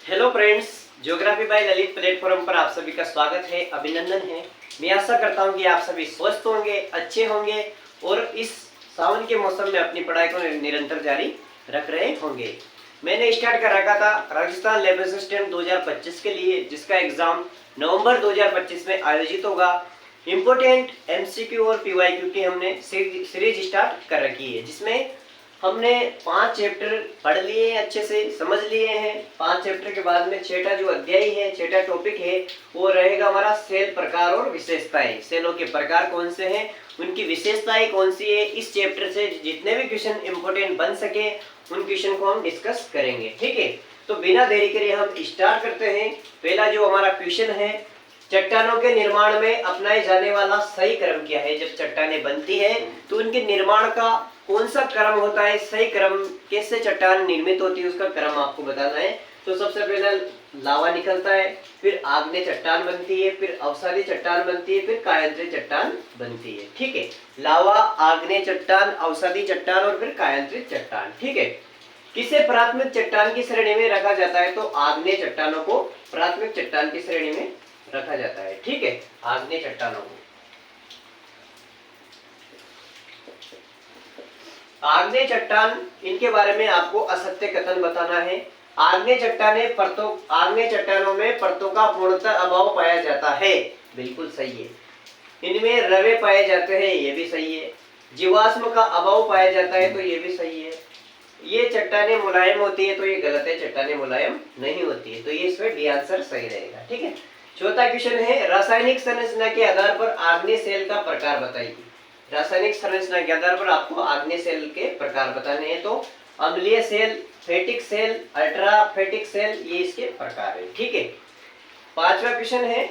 Hello friends, geography bye Lalit platform पर आप सभी का स्वागत है, अभिनंदन है। मैं आशा करता हूं कि आप सभी स्वस्थ होंगे, अच्छे होंगे और इस सावन के मौसम में अपनी पढ़ाई को निरंतर जारी रख रहे होंगे। मैंने स्टार्ट कर रखा था राजस्थान लेवल असिस्टेंट 2025 के लिए, जिसका एग्जाम नवंबर 2025 में आयोजित होगा। इम्पोर्टेंट एमसीक्यू और पीवाईक्यू की हमने सीरीज स्टार्ट कर रखी है, जिसमें हमने 5 चैप्टर पढ़ लिए हैं, अच्छे से समझ लिए हैं। 5 चैप्टर के बाद में छठा जो अध्याय है, छठा टॉपिक है, वो रहेगा हमारा सेल प्रकार और विशेषताएं। सेलों के प्रकार कौन से हैं, उनकी विशेषताएं कौन सी है। इस चैप्टर से जितने भी क्वेश्चन इंपोर्टेंट बन सके उन क्वेश्चन को हम डिस्कस करेंगे। ठीक है, तो बिना देरी करे हम स्टार्ट करते हैं। पहला जो हमारा क्वेश्चन है, चट्टानों के निर्माण में अपनाए जाने वाला सही क्रम क्या है। जब चट्टानें बनती है तो उनके निर्माण का कौन सा क्रम होता है, सही क्रम, कैसे चट्टान निर्मित होती है, उसका क्रम आपको बताना है। तो सबसे पहले लावा निकलता है, फिर आग्नेय चट्टान बनती है, फिर अवसादी चट्टान बनती है, फिर कायांतरित चट्टान बनती है। ठीक है, लावा, आग्नेय चट्टान, अवसादी चट्टान और फिर कायांतरित चट्टान। ठीक है, किसे प्राथमिक चट्टान की श्रेणी में रखा जाता है, तो आग्नेय चट्टानों को प्राथमिक चट्टान की श्रेणी में रखा जाता है। ठीक है, आग्नेय चट्टानों को। आग्नेय चट्टान, इनके बारे में आपको असत्य कथन बताना है। आग्नेय चट्टानों में परतों का पूर्णतः अभाव पाया जाता है, बिल्कुल सही है। इनमें रवे पाए जाते हैं, ये भी सही है। जीवाश्म का अभाव पाया जाता है, तो ये भी सही है। ये चट्टानें मुलायम होती है, तो ये गलत है, चट्टानें मुलायम नहीं होती है, तो ये इसमें डी आंसर सही रहेगा। ठीक है, चौथा क्वेश्चन है, रासायनिक संरचना के आधार पर आग्नेय सेल का प्रकार बताइए। रासायनिक संरचना के आधार पर आपको आग्नेय सेल के प्रकार बताने हैं। तो अम्लीय सेल, फैटिक सेल, अल्ट्रा फैटिक सेल, ये इसके प्रकार है। ठीक है, पांचवा क्वेश्चन है,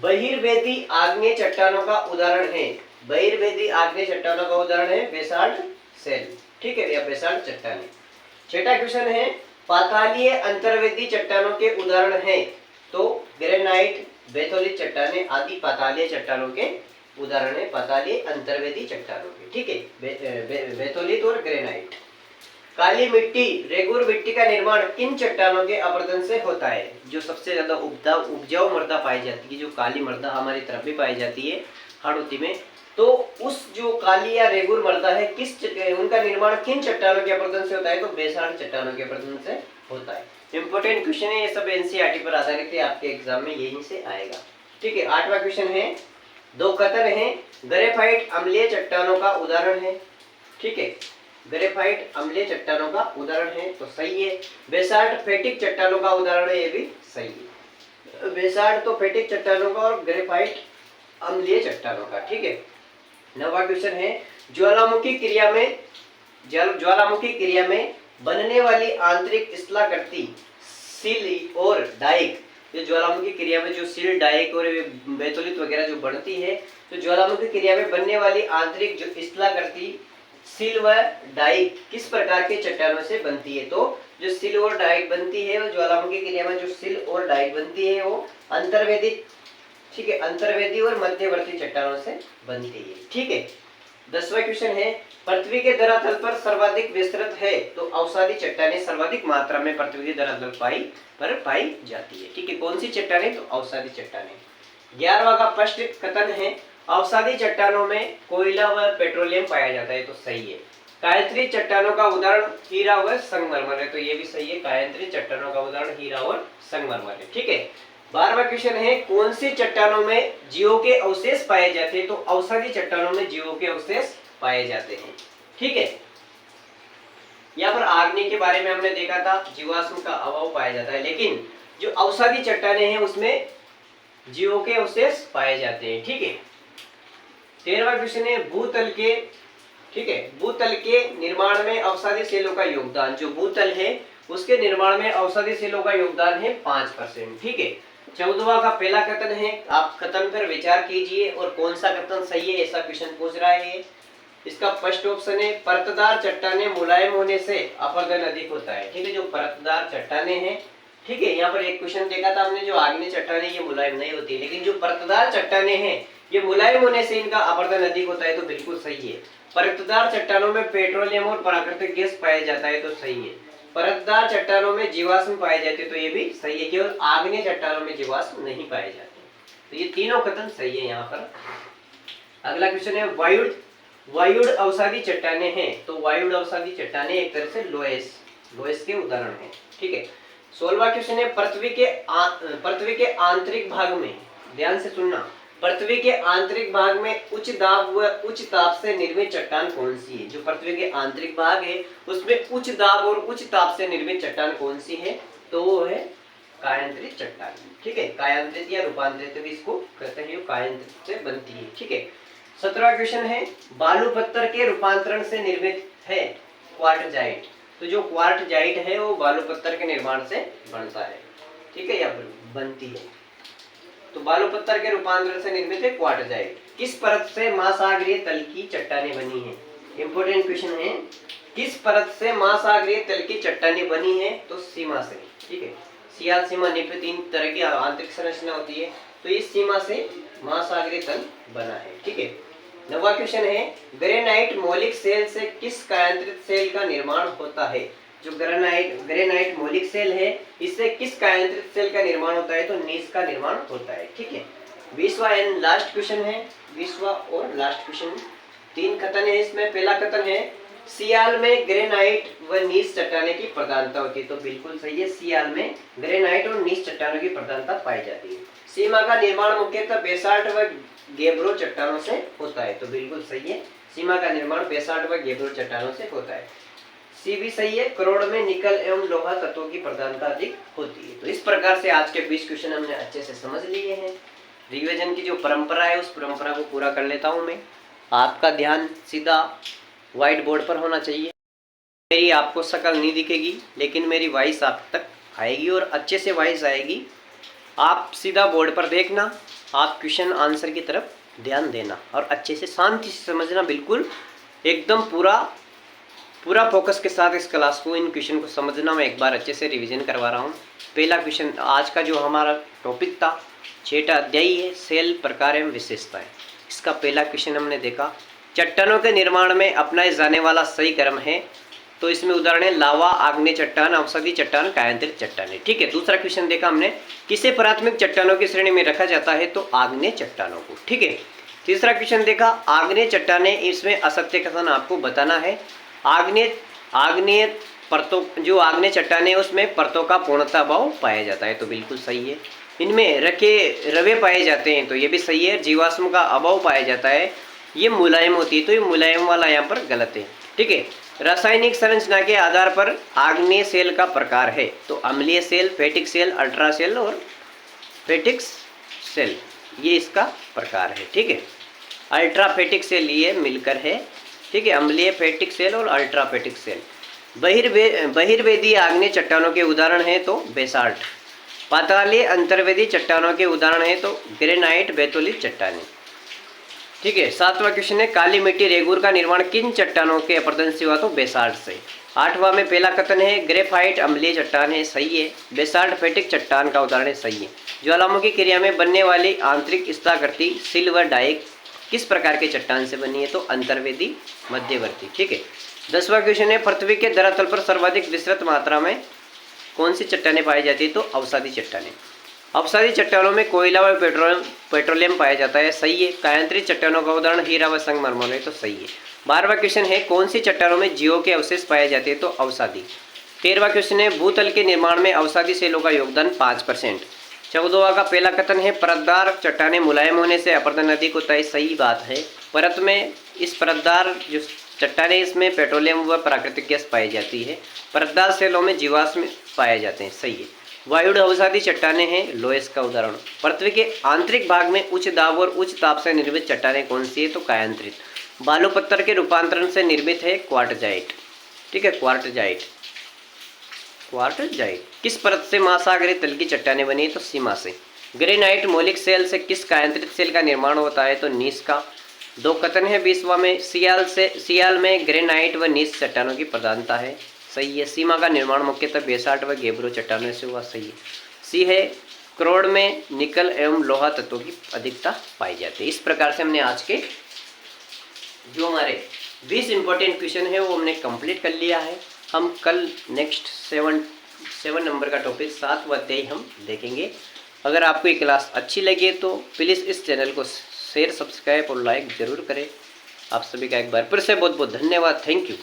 बहिर्वेदी आग्नेय चट्टानों का उदाहरण है। बहिर्वेदी आग्नेय चट्टानों का उदाहरण है बेसाल्ट सेल। ठीक है, या बेसाल्ट चट्टानें। छठा क्वेश्चन है, पातालीय अंतर्वेदी चट्टानों के उदाहरण है। तो ग्रेनाइट, बेथोलिट चट्टानें आदि पातालीय चट्टानों के उदाहरण है, पातालीय अंतर्वेदी चट्टानों के। ठीक है, बेथोलिट और ग्रेनाइट। काली मिट्टी, रेगुर मिट्टी का निर्माण किन चट्टानों के अपरदन से होता है। जो सबसे ज्यादा उपजाऊ मृदा पाई जाती है, जो काली मृदा हमारी तरफ भी पाई जाती है हाड़ौती में, तो उस जो काली या रेगुर मृदा है, उनका निर्माण किन चट्टानों के अपरदन से होता है, तो बेसाल्ट चट्टानों के अपरदन से होता है। इंपोर्टेंट क्वेश्चन है, ये सब एनसीईआरटी पर आधारित है, आपके एग्जाम में यहीं से आएगा। ठीक है, आठवां क्वेश्चन है, दो कतर हैं, ग्रेफाइट अम्लीय चट्टानों का उदाहरण है। ठीक है, ग्रेफाइट अम्लीय चट्टानों का उदाहरण है, तो सही है। बेसाल्ट फैटिक चट्टानों का उदाहरण है, ये भी सही है। बेसाल्ट तो फैटिक चट्टानों का और ग्रेफाइट अम्लीय चट्टानों का। ठीक है, नौवां क्वेश्चन है, ज्वालामुखी क्रिया में बनने वाली आंतरिक स्थलाकृति सिल और डाइक। जो ज्वालामुखी क्रिया में जो सिल, डाइक और बेथोलिट वगैरह जो बनती है, तो ज्वालामुखी क्रिया में बनने वाली आंतरिक जो स्थलाकृति सिल व डाइक किस प्रकार के चट्टानों से बनती है। तो जो सिल और डाइक बनती है, वो ज्वालामुखी क्रिया में जो सिल और डाइक बनती है, वो अंतर्वेदी, ठीक है, अंतर्वेदी और मध्यवर्ती चट्टानों से बनती है। ठीक है, 10वां क्वेश्चन है, पृथ्वी के धरातल पर सर्वाधिक विस्तृत है। तो अवसादी चट्टानें सर्वाधिक मात्रा में पृथ्वी के धरातल पर पाई जाती है। ठीक है, कौन सी चट्टानें, तो अवसादी चट्टानें। 11वां का प्रश्न कथन है, अवसादी चट्टानों में कोयला व पेट्रोलियम पाया जाता है, तो सही है। कायांतरित चट्टानों का उदाहरण हीरा व संगमरमर है, तो ये भी सही है। कायांतरित चट्टानों का उदाहरण हीरा और संगमरमर है। ठीक है, 12वां क्वेश्चन है, कौन सी चट्टानों में जीवों के अवशेष पाए जाते हैं। तो अवसादी चट्टानों में जीवों के अवशेष पाए जाते हैं। ठीक है, यहाँ पर आग्नेय के बारे में हमने देखा था, जीवाश्म का अभाव पाया जाता है, लेकिन जो अवसादी चट्टानें हैं उसमें जीवों के अवशेष पाए जाते हैं। ठीक है, 13वां क्वेश्चन है, भूतल के, ठीक है, भूतल के निर्माण में अवसादी सेलों का योगदान। जो भूतल है उसके निर्माण में अवसादी सेलों का योगदान है 5%। ठीक है, 14वां का पहला कथन है, आप कथन पर विचार कीजिए और कौन सा कथन सही है, ऐसा क्वेश्चन पूछ रहा है। इसका फर्स्ट ऑप्शन है, परतदार चट्टानें मुलायम होने से अपरदन अधिक होता है। ठीक है, जो परतदार चट्टानें हैं, ठीक है, यहाँ पर एक क्वेश्चन देखा था हमने, जो आग्नेय चट्टानें ये मुलायम नहीं होती, लेकिन जो परतदार चट्टानें हैं ये मुलायम होने से इनका अपरदन अधिक होता है, तो बिल्कुल सही है। परतदार चट्टानों में पेट्रोलियम और प्राकृतिक गैस पाया जाता है, तो सही है। परतदार चट्टानों में जीवाश्म पाए जाते, तो ये भी सही है। केवल आग्नेय चट्टानों में जीवाश्म नहीं पाए जाते। तो ये तीनों कथन सही है यहाँ पर। अगला क्वेश्चन है वायुड़ अवसादी चट्टाने हैं। तो वायुड़ अवसादी चट्टाने एक तरह से लोएस के उदाहरण हैं। ठीक है। 16वां क्वेश्चन है पृथ्वी के आंतरिक भाग में, ध्यान से सुनना, पृथ्वी के आंतरिक भाग में उच्च दाब व उच्च ताप से निर्मित चट्टान कौन सी है? जो पृथ्वी के आंतरिक भाग है उसमें उच्च दाब और उच्च ताप से निर्मित चट्टान कौन सी है? तो वो है कायांतरित चट्टान। ठीक है, कायांतरित या रूपांतरित भी इसको कहते हैं, कायांतरित से बनती है। ठीक है। 17वां क्वेश्चन है बालू पत्थर के रूपांतरण से निर्मित है क्वार्टजाइट। तो जो क्वार्टजाइट है वो बालू पत्थर के निर्माण से बनता है। ठीक है, या बनती है। तो बालू पत्थर के रूपांतरण से निर्मित है क्वार्टजाइट। किस परत से महासागरीय तल की चट्टानें बनी है? इंपोर्टेंट क्वेश्चन है, किस परत से महासागरीय तल की चट्टानें बनी है? तो सीमा से। ठीक है, सियाल सीमा निम्न 3 तरह की आंतरिक संरचना होती है, तो इस सीमा से महासागरीय तल बना है। ठीक है। 9वां क्वेश्चन है ग्रेनाइट मौलिक सेल से किस कायांतरित सेल का निर्माण होता है? जो ग्रेनाइट मौलिक सेल है इससे किस कायांतरित सेल का निर्माण होता है? तो नीस का निर्माण होता है। ठीक है। 20वां एंड लास्ट क्वेश्चन है, 20वां और लास्ट क्वेश्चन। 3 कथन है इसमें। पहला कथन है सियाल में ग्रेनाइट व नीस चट्टाने की प्रधानता होती है। तो बिल्कुल सही है, सियाल में ग्रेनाइट और नीस चट्टानों की प्रधानता पाई जाती है। सीमा का निर्माण मुख्यतः बेसाल्ट व गेब्रो चट्टानों से होता है। तो बिल्कुल सही है, सीमा का निर्माण बेसाल्ट व गेब्रो चट्टानों से होता है। सी भी सही है, करोड़ में निकल एवं लोहा तत्वों की प्रधानता अधिक होती है। तो इस प्रकार से आज के 20 क्वेश्चन हमने अच्छे से समझ लिए हैं। रिवीजन की जो परंपरा है उस परंपरा को पूरा कर लेता हूं मैं। आपका ध्यान सीधा व्हाइट बोर्ड पर होना चाहिए। मेरी आपको शक्ल नहीं दिखेगी लेकिन मेरी वॉइस आप तक आएगी और अच्छे से वॉइस आएगी। आप सीधा बोर्ड पर देखना, आप क्वेश्चन आंसर की तरफ ध्यान देना और अच्छे से शांति से समझना। बिल्कुल एकदम पूरा फोकस के साथ इस क्लास को, इन क्वेश्चन को समझना। मैं एक बार अच्छे से रिवीजन करवा रहा हूँ। पहला क्वेश्चन, आज का जो हमारा टॉपिक था 6ठा अध्याय है सेल प्रकार एवं विशेषताएं। इसका पहला क्वेश्चन हमने देखा चट्टानों के निर्माण में अपनाए जाने वाला सही क्रम है। तो इसमें उदाहरण है लावा, आग्नेय चट्टान, अवसादी चट्टान, कायांतरित चट्टानें। ठीक है। दूसरा क्वेश्चन देखा हमने किसे प्राथमिक चट्टानों की श्रेणी में रखा जाता है? तो आग्नेय चट्टानों को। ठीक है। तीसरा क्वेश्चन देखा आग्नेय चट्टानें, इसमें असत्य कथन आपको बताना है। आग्नेय परतों, जो आग्नेय चट्टानें उसमें परतों का पूर्णतः अभाव पाया जाता है। तो बिल्कुल सही है। इनमें रवे पाए जाते हैं। तो ये भी सही है। जीवाश्म का अभाव पाया जाता है, ये मुलायम होती है। तो ये मुलायम वाला यहाँ पर गलत है। ठीक है। रासायनिक संरचना के आधार पर आग्नेय सेल का प्रकार है। तो अम्लीय सेल, फैटिक सेल, अल्ट्रा सेल और फैटिक सेल, ये इसका प्रकार है। ठीक है। अल्ट्रा फैटिक सेल ये मिलकर है। ठीक है, अम्लीय फैटिक सेल और अल्ट्रा फैटिक सेल। बहिर्वेदीय आग्नेय चट्टानों के उदाहरण हैं तो बेसाल्ट। पातालीय अंतर्वेदी चट्टानों के उदाहरण हैं तो ग्रेनाइट, बेतोलित चट्टानें। ठीक है। 7वां क्वेश्चन है काली मिट्टी रेगूर का निर्माण किन चट्टानों के अपरदन से हुआ? तो बेसाल्ट से। 8वां में पहला कथन है ग्रेफाइट अम्लीय चट्टान है, सही है। बेसाल्ट फैटिक चट्टान का उदाहरण है, सही है। ज्वालामुखी क्रिया में बनने वाली आंतरिक स्थाकृति सिल व डाइक किस प्रकार के चट्टान से बनी है? तो अंतर्वेदी, मध्यवर्ती। ठीक है। 10वां क्वेश्चन है पृथ्वी के धरातल पर सर्वाधिक विस्तृत मात्रा में कौन सी चट्टानें पाई जाती है? तो अवसादी चट्टानें। अवसादी चट्टानों में कोयला व पेट्रोलियम पाया जाता है, सही है। कायांतरित चट्टानों का उदाहरण हीरा व संगमरमर है, तो सही है। 12वां क्वेश्चन है कौन सी चट्टानों में जीवों के अवशेष पाए जाते हैं? तो अवसादी। 13वां क्वेश्चन है भूतल के निर्माण में अवसादी सेलों का योगदान 5%। 14वां का पहला कथन है परतदार चट्टानें मुलायम होने से अपरदन अधिक होता है, सही बात है। परत में इस परतदार जो चट्टानें, इसमें पेट्रोलियम व प्राकृतिक गैस पाई जाती है। परतदार सेलों में जीवाश्म पाए जाते हैं, सही है। वायुड़ अवसादी चट्टानें हैं लोएस का उदाहरण। पृथ्वी के आंतरिक भाग में उच्च दाब और उच्च ताप से निर्मित चट्टानें कौन सी है? तो कायांतरित। बालू पत्थर के रूपांतरण से निर्मित है क्वार्टजाइट। ठीक है, क्वार्टजाइट। किस परत से महासागरीय तल की चट्टानें बनी है? तो सीमा से। ग्रेनाइट मौलिक सेल से किस कायांतरित सेल का निर्माण होता है? तो नीस का। 2 कथन है 20वां में सियाल में ग्रेनाइट व नीस चट्टानों की प्रधानता है, सही है। सीमा का निर्माण मुख्यतः बेसाल्ट व गेब्रो चट्टानों से हुआ, सही है। सी है करोड़ में निकल एवं लोहा तत्वों की अधिकता पाई जाती है। इस प्रकार से हमने आज के जो हमारे 20 इंपॉर्टेंट क्वेश्चन है वो हमने कंप्लीट कर लिया है। हम कल नेक्स्ट 7 नंबर का टॉपिक 7 व 23 हम देखेंगे। अगर आपको ये क्लास अच्छी लगे तो प्लीज़ इस चैनल को शेयर, सब्सक्राइब और लाइक ज़रूर करें। आप सभी का एक बार फिर से बहुत बहुत धन्यवाद। Thank you.